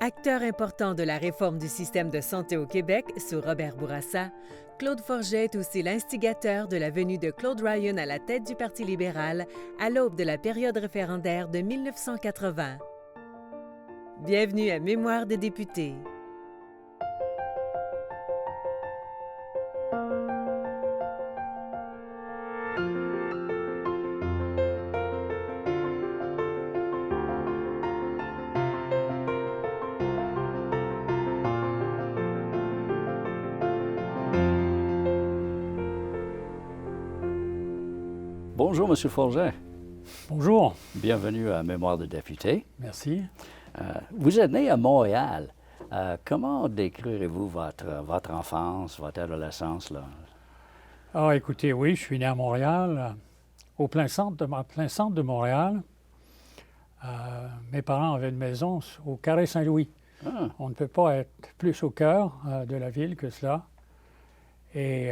Acteur important de la réforme du système de santé au Québec sous Robert Bourassa, Claude Forget est aussi l'instigateur de la venue de Claude Ryan à la tête du Parti libéral à l'aube de la période référendaire de 1980. Bienvenue à Mémoire des députés. Bonjour, M. Forget. Bonjour. Bienvenue à Mémoire de député. Merci. Vous êtes né à Montréal. Comment décrirez-vous votre enfance, votre adolescence, là? Ah, écoutez, oui, je suis né à Montréal, au plein centre de Montréal. Mes parents avaient une maison au Carré Saint-Louis. Ah, On ne peut pas être plus au cœur de la ville que cela. Et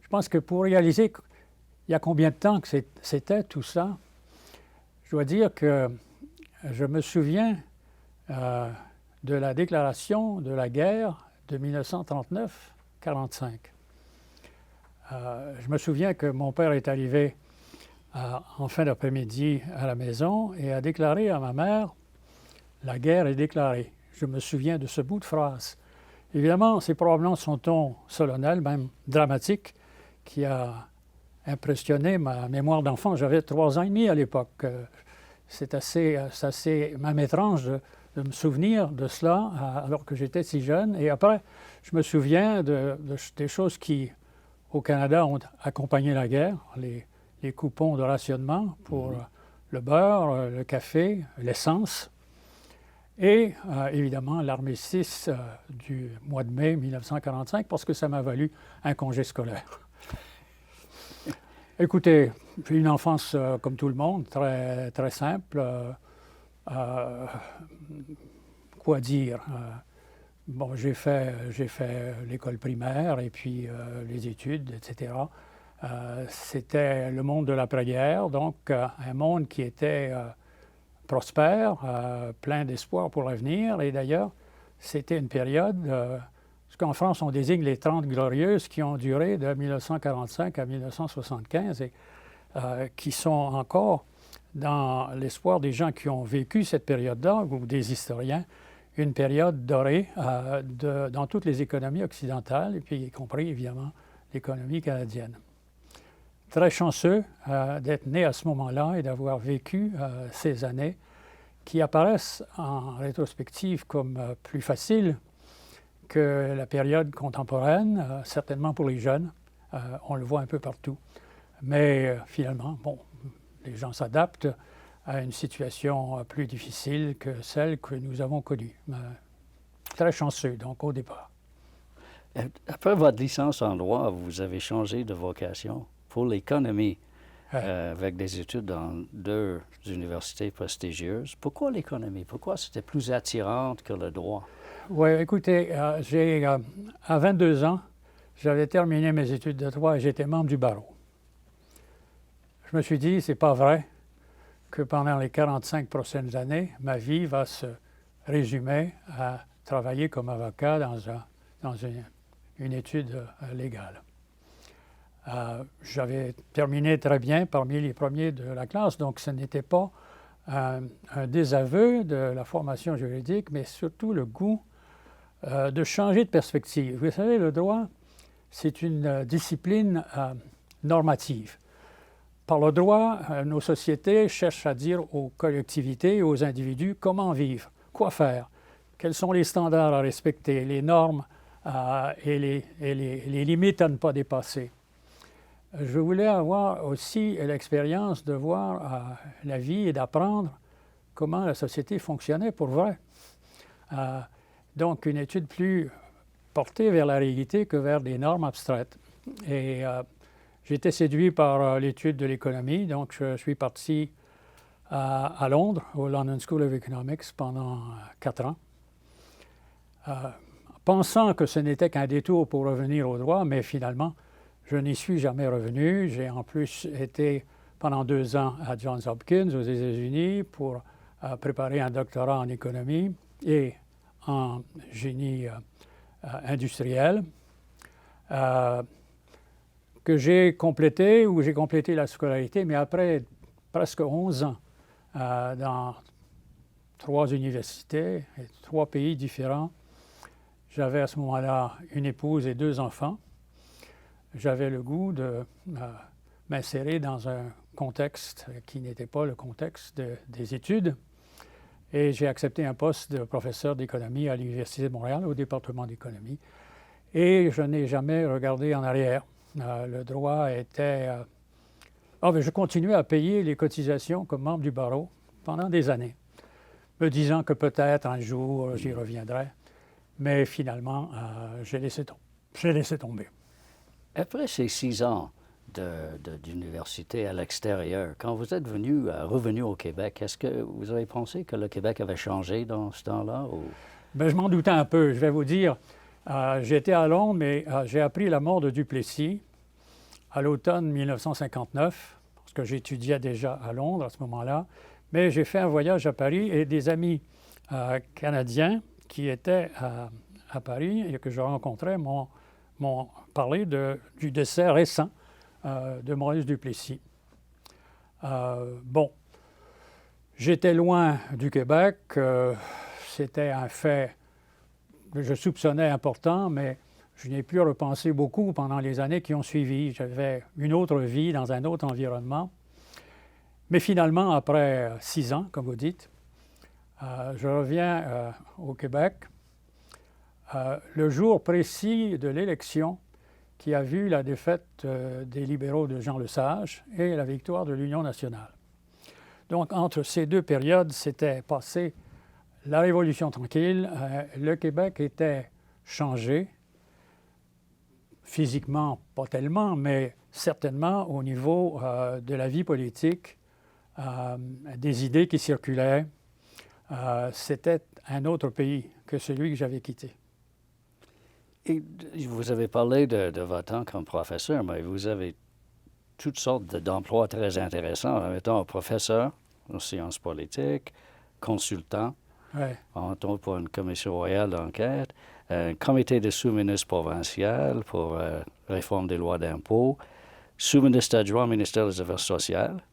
je pense que pour réaliser il y a combien de temps que c'était tout ça, je dois dire que je me souviens de la déclaration de la guerre de 1939-45. Je me souviens que mon père est arrivé en fin d'après-midi à la maison et a déclaré à ma mère « La guerre est déclarée ». Je me souviens de ce bout de phrase. Évidemment, c'est probablement son ton solennel, même dramatique, qui a impressionné ma mémoire d'enfant. J'avais 3 ans et demi à l'époque. C'est assez même étrange de me souvenir de cela alors que j'étais si jeune. Et après, je me souviens des choses qui, au Canada, ont accompagné la guerre, les coupons de rationnement pour le beurre, le café, l'essence, et évidemment l'armistice du mois de mai 1945, parce que ça m'a valu un congé scolaire. Écoutez, j'ai eu une enfance comme tout le monde, très, très simple. Quoi dire? Bon, j'ai fait l'école primaire et puis les études, etc. C'était le monde de l'après-guerre, donc un monde qui était prospère, plein d'espoir pour l'avenir. Et d'ailleurs, c'était une période, parce qu'en France, on désigne les 30 glorieuses qui ont duré de 1945 à 1975 et qui sont encore, dans l'espoir des gens qui ont vécu cette période-là, ou des historiens, une période dorée dans toutes les économies occidentales, et puis y compris, évidemment, l'économie canadienne. Très chanceux d'être né à ce moment-là et d'avoir vécu ces années qui apparaissent en rétrospective comme plus faciles que la période contemporaine, certainement pour les jeunes. On le voit un peu partout. Mais finalement, bon, les gens s'adaptent à une situation plus difficile que celle que nous avons connue. Très chanceux, donc, au départ. Après votre licence en droit, vous avez changé de vocation pour l'économie, avec des études dans 2 universités prestigieuses. Pourquoi l'économie? Pourquoi c'était plus attirante que le droit? Oui, écoutez, à 22 ans, j'avais terminé mes études de droit et j'étais membre du barreau. Je me suis dit, c'est pas vrai que pendant les 45 prochaines années, ma vie va se résumer à travailler comme avocat dans une étude légale. J'avais terminé très bien parmi les premiers de la classe, donc ce n'était pas un désaveu de la formation juridique, mais surtout le goût de changer de perspective. Vous savez, le droit, c'est une discipline normative. Par le droit, nos sociétés cherchent à dire aux collectivités et aux individus comment vivre, quoi faire, quels sont les standards à respecter, les normes et les limites à ne pas dépasser. Je voulais avoir aussi l'expérience de voir la vie et d'apprendre comment la société fonctionnait pour vrai. Donc, une étude plus portée vers la réalité que vers des normes abstraites. Et j'ai été séduit par l'étude de l'économie, donc je suis parti à Londres, au London School of Economics, pendant 4 ans, pensant que ce n'était qu'un détour pour revenir au droit, mais finalement, je n'y suis jamais revenu. J'ai en plus été pendant 2 ans à Johns Hopkins, aux États-Unis, pour préparer un doctorat en économie. et en génie industriel, que j'ai complété, où j'ai complété la scolarité, mais après presque 11 ans dans 3 universités et 3 pays différents. J'avais à ce moment-là une épouse et 2 enfants. J'avais le goût de m'insérer dans un contexte qui n'était pas le contexte des études. Et j'ai accepté un poste de professeur d'économie à l'Université de Montréal, au département d'économie. Et je n'ai jamais regardé en arrière. Le droit était... je continuais à payer les cotisations comme membre du barreau pendant des années, me disant que peut-être un jour j'y reviendrai. Mais finalement, j'ai laissé tomber. Après ces 6 ans d'université à l'extérieur, quand vous êtes revenu au Québec, est-ce que vous avez pensé que le Québec avait changé dans ce temps-là? Ou... Bien, je m'en doutais un peu. Je vais vous dire, j'étais à Londres, mais j'ai appris la mort de Duplessis à l'automne 1959, parce que j'étudiais déjà à Londres à ce moment-là. Mais j'ai fait un voyage à Paris et des amis canadiens qui étaient à Paris et que je rencontrais m'ont parlé du décès récent de Maurice Duplessis. J'étais loin du Québec. C'était un fait que je soupçonnais important, mais je n'y ai plus repensé beaucoup pendant les années qui ont suivi. J'avais une autre vie dans un autre environnement. Mais finalement, après 6 ans, comme vous dites, je reviens au Québec le jour précis de l'élection qui a vu la défaite des libéraux de Jean Lesage et la victoire de l'Union nationale. Donc, entre ces 2 périodes, s'était passé la Révolution tranquille. Le Québec était changé, physiquement, pas tellement, mais certainement au niveau de la vie politique, des idées qui circulaient. C'était un autre pays que celui que j'avais quitté. Et vous avez parlé de votre temps comme professeur, mais vous avez toutes sortes d'emplois très intéressants. Mettons, professeur en sciences politiques, consultant, entre autres pour une commission royale d'enquête, un comité de sous-ministre provincial pour réforme des lois d'impôts, sous-ministre adjoint au ministère des Affaires sociales,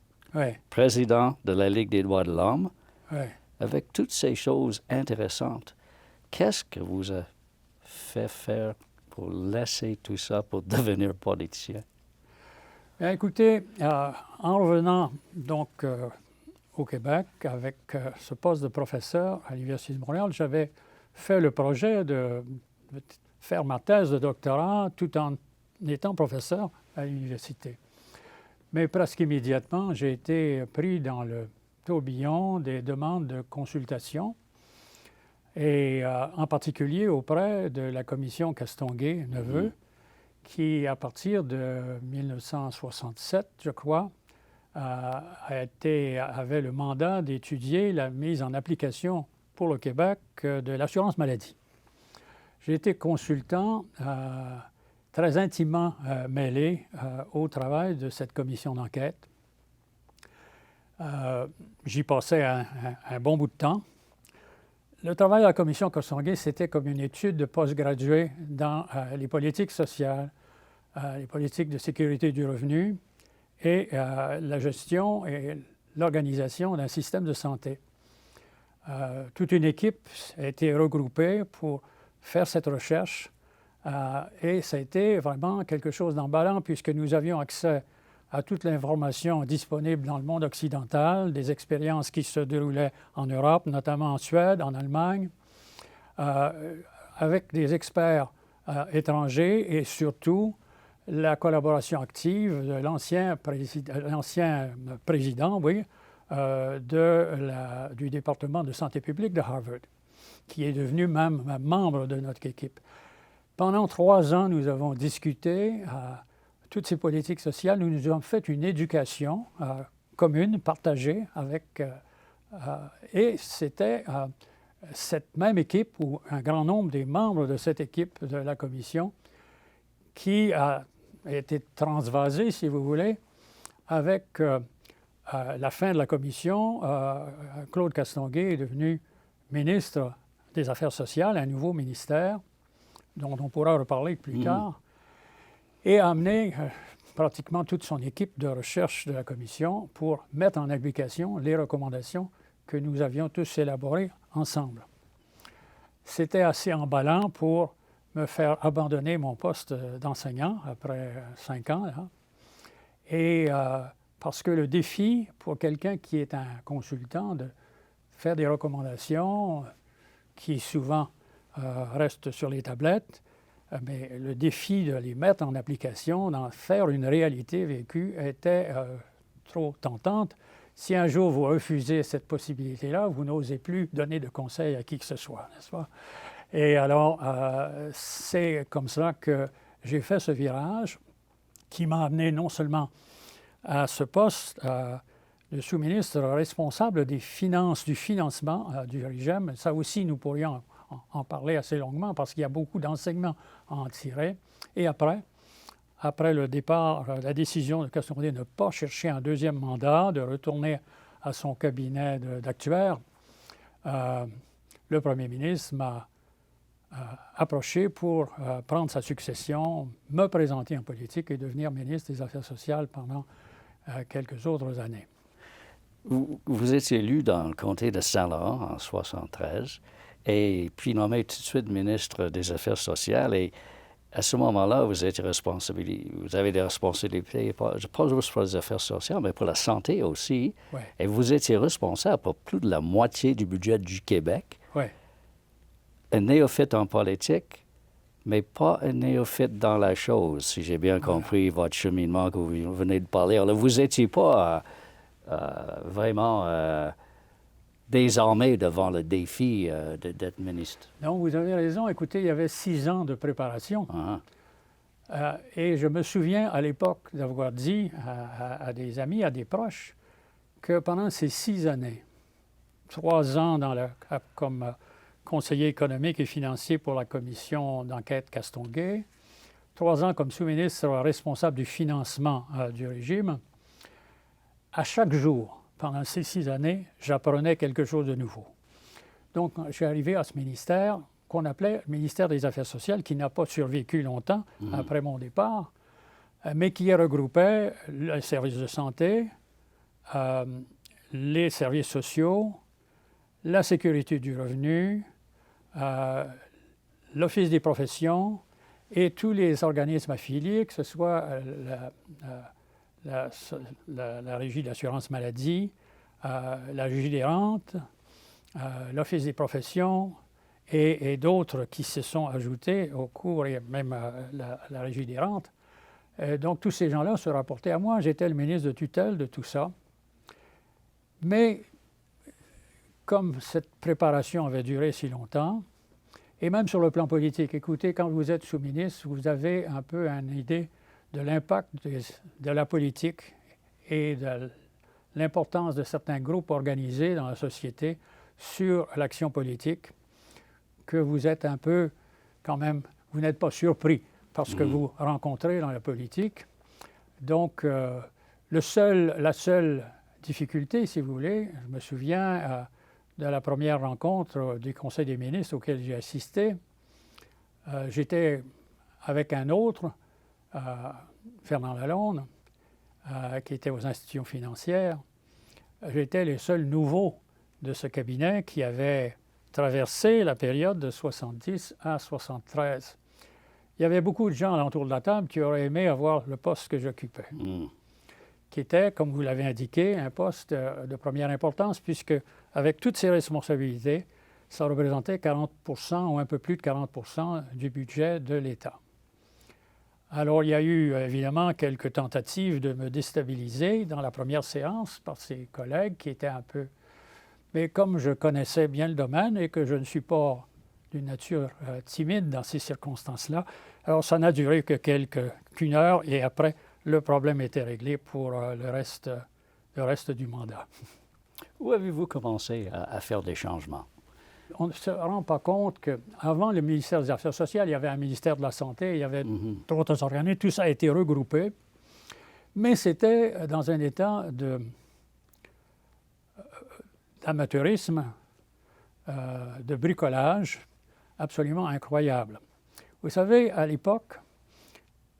président de la Ligue des droits de l'homme. Avec toutes ces choses intéressantes, qu'est-ce que vous a fait faire pour laisser tout ça pour devenir politicien? Bien, écoutez, en revenant donc au Québec avec ce poste de professeur à l'Université de Montréal, j'avais fait le projet de faire ma thèse de doctorat tout en étant professeur à l'université. Mais presque immédiatement, j'ai été pris dans le tourbillon des demandes de consultation, et en particulier auprès de la commission Castonguay-Neveu, qui, à partir de 1967, je crois, avait le mandat d'étudier la mise en application pour le Québec de l'assurance maladie. J'ai été consultant très intimement mêlé au travail de cette commission d'enquête. J'y passais un bon bout de temps. Le travail de la commission Castonguay, c'était comme une étude de post-gradué dans les politiques sociales, les politiques de sécurité du revenu et la gestion et l'organisation d'un système de santé. Toute une équipe a été regroupée pour faire cette recherche et ça a été vraiment quelque chose d'emballant puisque nous avions accès à toute l'information disponible dans le monde occidental, des expériences qui se déroulaient en Europe, notamment en Suède, en Allemagne, avec des experts étrangers et surtout la collaboration active de l'ancien président du département de santé publique de Harvard, qui est devenu même membre de notre équipe. Pendant 3 ans, nous avons discuté toutes ces politiques sociales. Nous avons fait une éducation commune, partagée avec... et c'était cette même équipe, ou un grand nombre des membres de cette équipe de la commission, qui a été transvasée, si vous voulez, avec la fin de la commission. Claude Castonguay est devenu ministre des Affaires sociales, un nouveau ministère, dont on pourra reparler plus tard, et a amené pratiquement toute son équipe de recherche de la Commission pour mettre en application les recommandations que nous avions tous élaborées ensemble. C'était assez emballant pour me faire abandonner mon poste d'enseignant après 5 ans. Là. Et parce que le défi pour quelqu'un qui est un consultant de faire des recommandations qui souvent restent sur les tablettes, mais le défi de les mettre en application, d'en faire une réalité vécue, était trop tentante. Si un jour vous refusez cette possibilité-là, vous n'osez plus donner de conseils à qui que ce soit, n'est-ce pas? Et alors, c'est comme ça que j'ai fait ce virage qui m'a amené non seulement à ce poste de sous-ministre responsable des finances, du financement du régime. Ça aussi, nous pourrions en parler assez longuement parce qu'il y a beaucoup d'enseignements à en tirer. Et après le départ, la décision de Castonguay de ne pas chercher un deuxième mandat, de retourner à son cabinet d'actuaire, le premier ministre m'a approché pour prendre sa succession, me présenter en politique et devenir ministre des Affaires sociales pendant quelques autres années. Vous étiez élu dans le comté de Saint-Laurent en 1973 et puis nommé tout de suite ministre des Affaires sociales. Et à ce moment-là, vous avez des responsabilités, pas juste pour les affaires sociales, mais pour la santé aussi. Ouais. Et vous étiez responsable pour plus de la moitié du budget du Québec. Ouais. Un néophyte en politique, mais pas un néophyte dans la chose, si j'ai bien compris votre cheminement que vous venez de parler. Alors, vous n'étiez pas vraiment désarmé devant le défi d'être ministre. Non, vous avez raison. Écoutez, il y avait 6 ans de préparation. Et je me souviens à l'époque d'avoir dit à des amis, à des proches, que pendant ces 6 années, 3 ans comme conseiller économique et financier pour la commission d'enquête Castonguay, 3 ans comme sous-ministre responsable du financement du régime, à chaque jour, pendant ces 6 années, j'apprenais quelque chose de nouveau. Donc, je suis arrivé à ce ministère qu'on appelait le ministère des Affaires sociales, qui n'a pas survécu longtemps après mon départ, mais qui regroupait les services de santé, les services sociaux, la sécurité du revenu, l'Office des professions et tous les organismes affiliés, que ce soit la Régie de l'assurance maladie, la Régie des rentes, l'Office des professions et d'autres qui se sont ajoutés au cours, et même la Régie des rentes. Donc, tous ces gens-là se rapportaient à moi. J'étais le ministre de tutelle de tout ça. Mais comme cette préparation avait duré si longtemps, et même sur le plan politique, écoutez, quand vous êtes sous-ministre, vous avez un peu une idée de l'impact de la politique et de l'importance de certains groupes organisés dans la société sur l'action politique, que vous êtes un peu, quand même, vous n'êtes pas surpris par ce que vous rencontrez dans la politique. Donc, la seule difficulté, si vous voulez, je me souviens de la première rencontre du Conseil des ministres auquel j'ai assisté. J'étais avec un autre, Fernand Lalonde, qui était aux institutions financières. J'étais les seuls nouveaux de ce cabinet qui avait traversé la période de 70 à 73. Il y avait beaucoup de gens alentour de la table qui auraient aimé avoir le poste que j'occupais, qui était, comme vous l'avez indiqué, un poste de première importance, puisque avec toutes ces responsabilités, ça représentait 40 ou un peu plus de 40 du budget de l'État. Alors, il y a eu évidemment quelques tentatives de me déstabiliser dans la première séance par ses collègues qui étaient un peu... Mais comme je connaissais bien le domaine et que je ne suis pas d'une nature timide dans ces circonstances-là, alors ça n'a duré que qu'une heure et après, le problème était réglé pour le reste du mandat. Où avez-vous commencé à faire des changements? On ne se rend pas compte qu'avant le ministère des Affaires sociales, il y avait un ministère de la Santé, il y avait d'autres organismes, tout ça a été regroupé, mais c'était dans un état d'amateurisme, de bricolage absolument incroyable. Vous savez, à l'époque,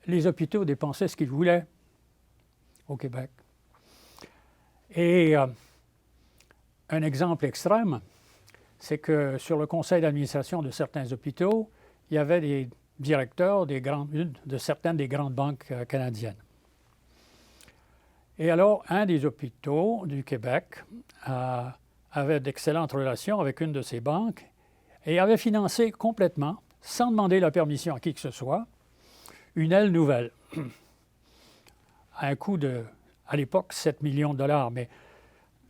les hôpitaux dépensaient ce qu'ils voulaient au Québec. Et un exemple extrême, c'est que sur le conseil d'administration de certains hôpitaux, il y avait des directeurs de certaines des grandes banques canadiennes. Et alors, un des hôpitaux du Québec avait d'excellentes relations avec une de ces banques et avait financé complètement, sans demander la permission à qui que ce soit, une aile nouvelle, à un coût de, à l'époque, 7 millions de dollars. Mais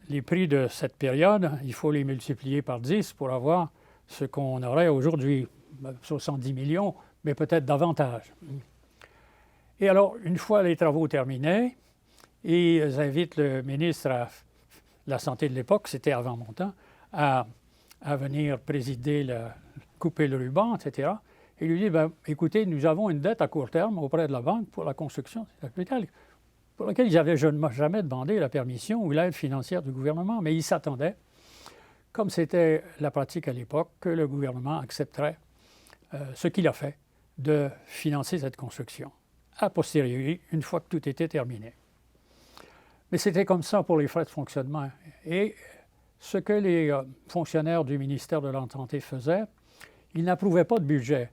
les prix de cette période, il faut les multiplier par 10 pour avoir ce qu'on aurait aujourd'hui, 70 millions, mais peut-être davantage. Et alors, une fois les travaux terminés, ils invitent le ministre de la Santé de l'époque, c'était avant mon temps, à venir présider, couper le ruban, etc. Et lui dit, écoutez, nous avons une dette à court terme auprès de la banque pour la construction de cet hôpital, pour laquelle ils n'avaient jamais demandé la permission ou l'aide financière du gouvernement, mais ils s'attendaient, comme c'était la pratique à l'époque, que le gouvernement accepterait ce qu'il a fait, de financer cette construction, a posteriori, une fois que tout était terminé. Mais c'était comme ça pour les frais de fonctionnement. Et ce que les fonctionnaires du ministère de la Santé faisaient, ils n'approuvaient pas de budget.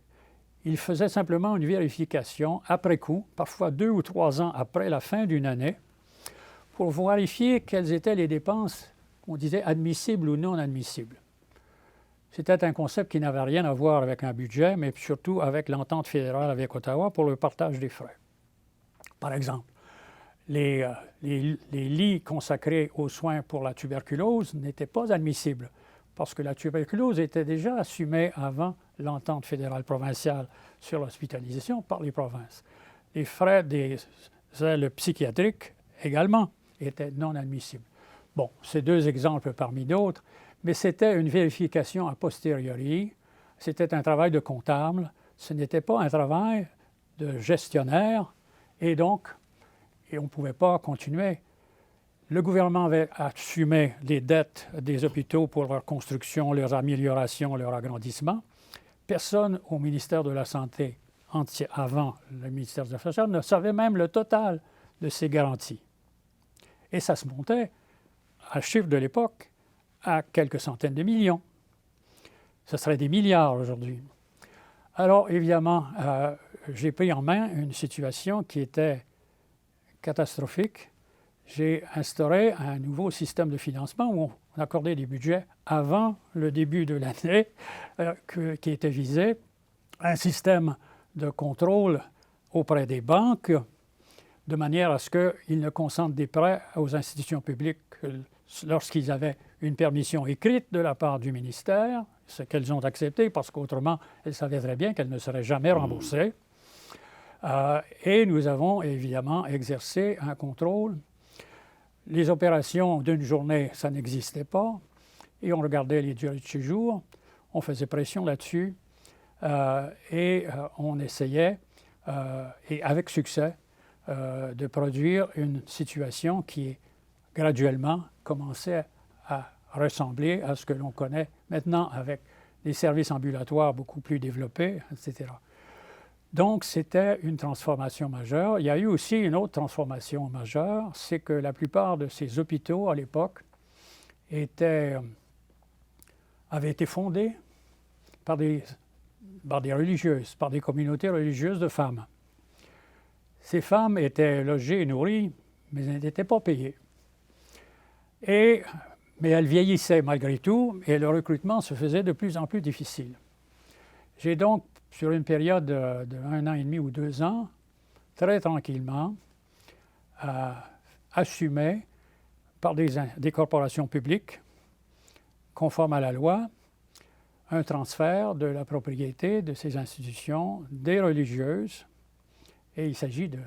Ils faisaient simplement une vérification après coup, parfois 2 ou 3 ans après la fin d'une année, pour vérifier quelles étaient les dépenses, on disait admissibles ou non admissibles. C'était un concept qui n'avait rien à voir avec un budget, mais surtout avec l'entente fédérale avec Ottawa pour le partage des frais. Par exemple, les lits consacrés aux soins pour la tuberculose n'étaient pas admissibles parce que la tuberculose était déjà assumée avant l'entente fédérale provinciale sur l'hospitalisation par les provinces. Les frais des ailes psychiatriques également étaient non admissibles. Bon, c'est 2 exemples parmi d'autres, mais c'était une vérification a posteriori, c'était un travail de comptable, ce n'était pas un travail de gestionnaire, et donc, on ne pouvait pas continuer. Le gouvernement avait assumé les dettes des hôpitaux pour leur construction, leur amélioration, leur agrandissement. Personne au ministère de la Santé, avant le ministère des Affaires sociales, ne savait même le total de ces garanties. Et ça se montait, à chiffre de l'époque, à quelques centaines de millions. Ce serait des milliards aujourd'hui. Alors, évidemment, j'ai pris en main une situation qui était catastrophique. J'ai instauré un nouveau système de financement où on accordait des budgets avant le début de l'année qui était visé, un système de contrôle auprès des banques de manière à ce qu'ils ne consentent des prêts aux institutions publiques lorsqu'ils avaient une permission écrite de la part du ministère, ce qu'elles ont accepté parce qu'autrement, elles savaient très bien qu'elles ne seraient jamais remboursées. Et nous avons évidemment exercé un contrôle. Les opérations d'une journée, ça n'existait pas. Et on regardait les durées de séjour, on faisait pression là-dessus et on essayait, et avec succès, de produire une situation qui graduellement commençait à ressembler à ce que l'on connaît maintenant avec des services ambulatoires beaucoup plus développés, etc. Donc, c'était une transformation majeure. Il y a eu aussi une autre transformation majeure, c'est que la plupart de ces hôpitaux, à l'époque, avaient été fondés par des religieuses, par des communautés religieuses de femmes. Ces femmes étaient logées et nourries, mais elles n'étaient pas payées. Mais elles vieillissaient malgré tout, et le recrutement se faisait de plus en plus difficile. J'ai donc, sur une période de 1 an et demi ou 2 ans, très tranquillement, assumé par des corporations publiques, conformes à la loi, un transfert de la propriété de ces institutions des religieuses. Et il s'agit de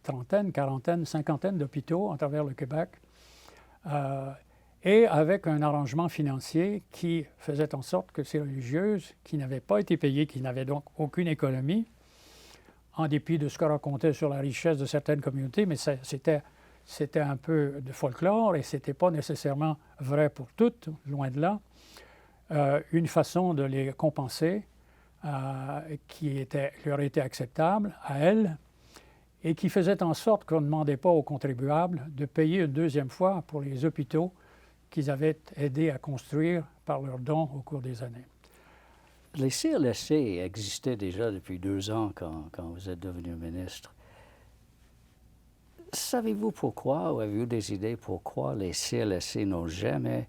trentaines, quarantaines, cinquantaines d'hôpitaux à travers le Québec, et avec un arrangement financier qui faisait en sorte que ces religieuses, qui n'avaient pas été payées, qui n'avaient donc aucune économie, en dépit de ce que racontait sur la richesse de certaines communautés, mais c'était un peu de folklore et ce n'était pas nécessairement vrai pour toutes, loin de là, une façon de les compenser leur était acceptable à elles et qui faisait en sorte qu'on ne demandait pas aux contribuables de payer une deuxième fois pour les hôpitaux qu'ils avaient aidé à construire par leurs dons au cours des années. Les CLSC existaient déjà depuis 2 ans quand vous êtes devenu ministre. Savez-vous pourquoi, ou avez-vous des idées pourquoi les CLSC n'ont jamais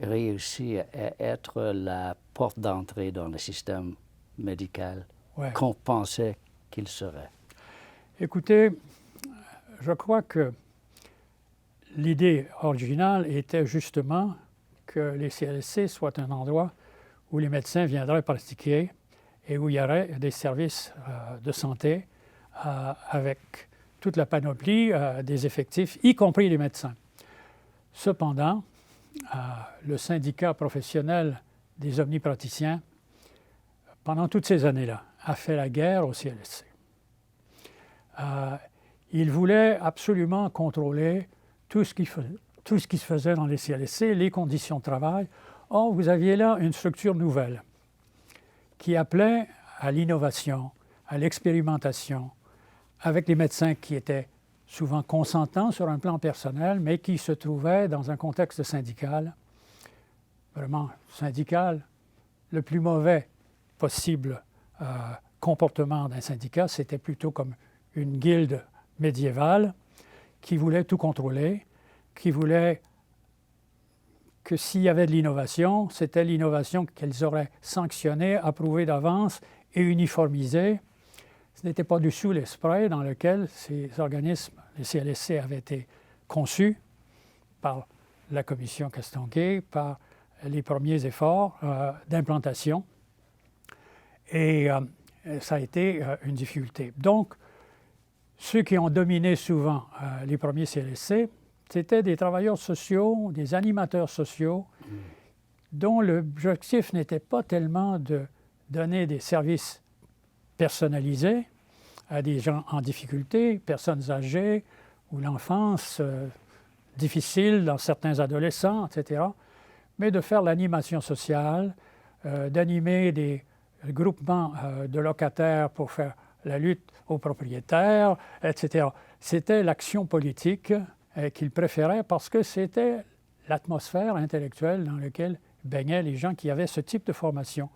réussi à être la porte d'entrée dans le système médical qu'on pensait qu'il serait? Écoutez, je crois que l'idée originale était justement que les CLSC soient un endroit où les médecins viendraient pratiquer et où il y aurait des services de santé avec toute la panoplie des effectifs, y compris les médecins. Cependant, le syndicat professionnel des omnipraticiens, pendant toutes ces années-là, a fait la guerre au CLSC. Il voulait absolument contrôler tout ce qui se faisait dans les CLSC, les conditions de travail. Or, vous aviez là une structure nouvelle qui appelait à l'innovation, à l'expérimentation, avec les médecins qui étaient souvent consentants sur un plan personnel, mais qui se trouvaient dans un contexte syndical, vraiment syndical, le plus mauvais possible comportement d'un syndicat, c'était plutôt comme une guilde médiévale qui voulait tout contrôler, qui voulait que s'il y avait de l'innovation, c'était l'innovation qu'elles auraient sanctionnée, approuvée d'avance et uniformisée. Ce n'était pas du tout l'esprit dans lequel ces organismes, les CLSC, avaient été conçus par la commission Castonguay, par les premiers efforts d'implantation. Et ça a été une difficulté. Donc, ceux qui ont dominé souvent les premiers CLSC, c'était des travailleurs sociaux, des animateurs sociaux, dont l'objectif n'était pas tellement de donner des services personnalisés à des gens en difficulté, personnes âgées ou l'enfance difficile dans certains adolescents, etc., mais de faire l'animation sociale, d'animer des groupements de locataires pour faire la lutte aux propriétaires, etc. C'était l'action politique qu'il préférait parce que c'était l'atmosphère intellectuelle dans laquelle baignaient les gens qui avaient ce type de formation.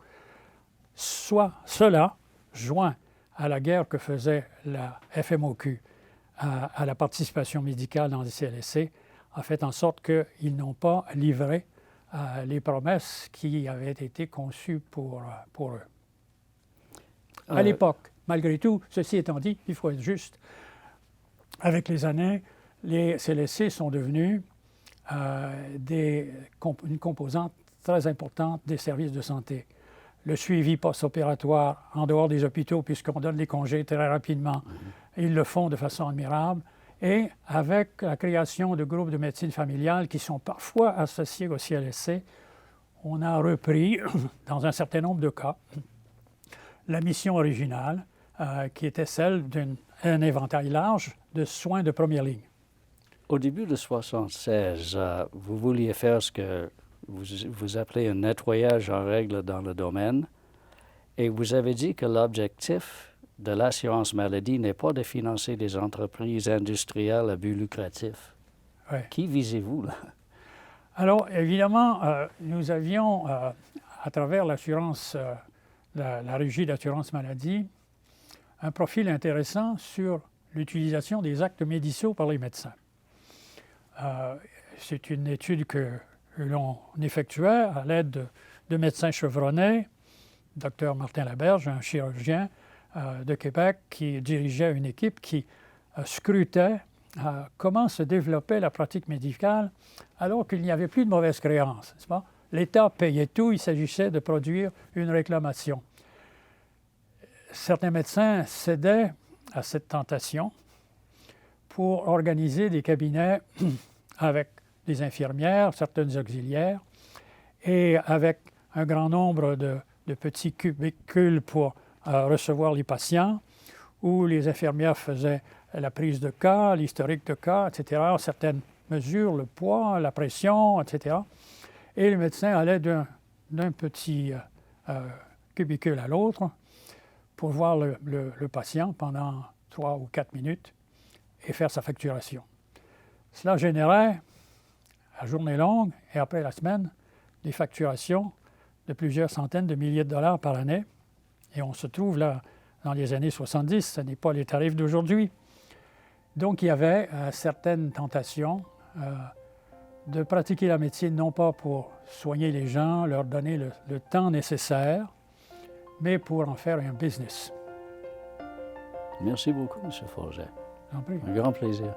Soit cela, joint à la guerre que faisait la FMOQ à la participation médicale dans les CLSC, a fait en sorte qu'ils n'ont pas livré les promesses qui avaient été conçues pour eux. À l'époque, malgré tout, ceci étant dit, il faut être juste, avec les années, les CLSC sont devenus une composante très importante des services de santé. Le suivi post-opératoire en dehors des hôpitaux, puisqu'on donne les congés très rapidement, ils le font de façon admirable. Et avec la création de groupes de médecine familiale qui sont parfois associés au CLSC, on a repris, dans un certain nombre de cas, la mission originale, qui était celle d'un éventail large de soins de première ligne. Au début de 1976, vous vouliez faire ce que vous appelez un nettoyage en règle dans le domaine, et vous avez dit que l'objectif de l'assurance maladie n'est pas de financer des entreprises industrielles à but lucratif. Ouais. Qui visez-vous, là? Alors, évidemment, nous avions, à travers l'assurance, la régie d'assurance maladie, un profil intéressant sur l'utilisation des actes médicaux par les médecins. C'est une étude que l'on effectuait à l'aide de médecins chevronnés, Dr Martin Laberge, un chirurgien de Québec qui dirigeait une équipe qui scrutait comment se développait la pratique médicale alors qu'il n'y avait plus de mauvaises créances, n'est-ce pas? L'État payait tout, il s'agissait de produire une réclamation. Certains médecins cédaient à cette tentation pour organiser des cabinets avec des infirmières, certaines auxiliaires, et avec un grand nombre de petits cubicules pour recevoir les patients, où les infirmières faisaient la prise de cas, l'historique de cas, etc., certaines mesures, le poids, la pression, etc. Et le médecin allait d'un d'un petit cubicule à l'autre pour voir le patient pendant 3 ou 4 minutes et faire sa facturation. Cela générait, à journée longue et après la semaine, des facturations de plusieurs centaines de milliers de dollars par année. Et on se trouve là dans les années 70, ce n'est pas les tarifs d'aujourd'hui. Donc il y avait certaines tentations de pratiquer la médecine non pas pour soigner les gens, leur donner le temps nécessaire, mais pour en faire un business. Merci beaucoup, M. Forget. Un grand plaisir.